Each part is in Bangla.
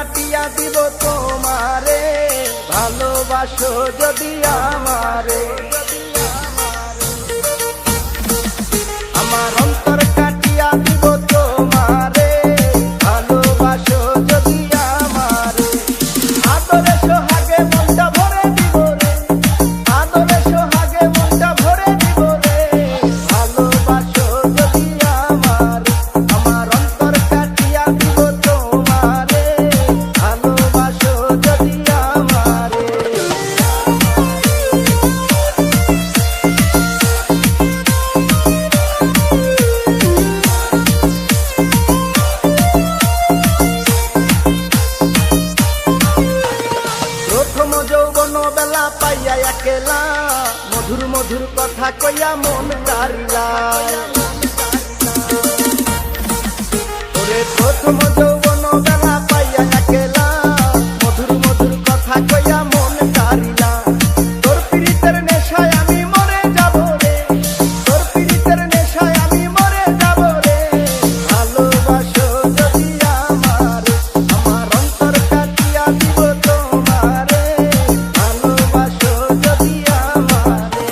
কাটিয়া দিব তোমারে, ভালোবাসো যদি আমারে। আমার অন্তর কাটিয়া দিব তোমারে, ভালোবাসো যদি আমারে। আদরে সোহাগে মনটা ভরে দিব রে, আদরে সোহাগে মনটা ভরে দিব রে, ভালোবাসো যদি আমারে। আমার অন্তর কাটিয়া দিব তোমারে, ভালোবাসো যদি আমারে। প্রথম যৌবন বেলা পাইয়া একেলা, মধুর মধুর কথা কইয়া মন কারিলা। ওরে প্রথম যৌবন বেলা পাইয়া একেলা, মধুর মধুর কথা কইয়া মন কারিলা। তোর পীড়িতের নেশায় আমি মরে যাব রে, তোর পীড়িতের নেশায় আমি মরে যাব রে, ভালোবাসো যদি আমারে। আমার অন্তর কাটিয়া দিব তোমারে, ভালোবাসো যদি আমারে।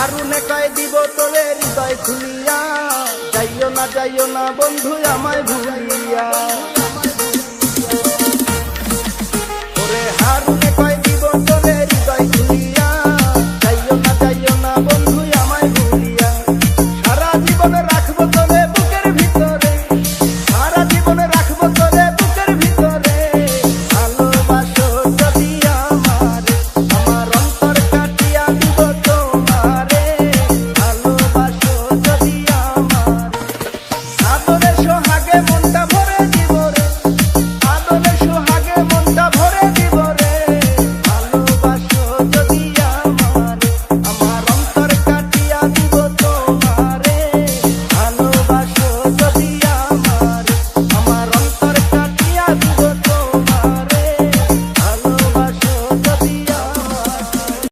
আরুনে কয় দিব তোরে হৃদয় খুলিয়া, যাইও না বন্ধু আমায় ভুলিয়া।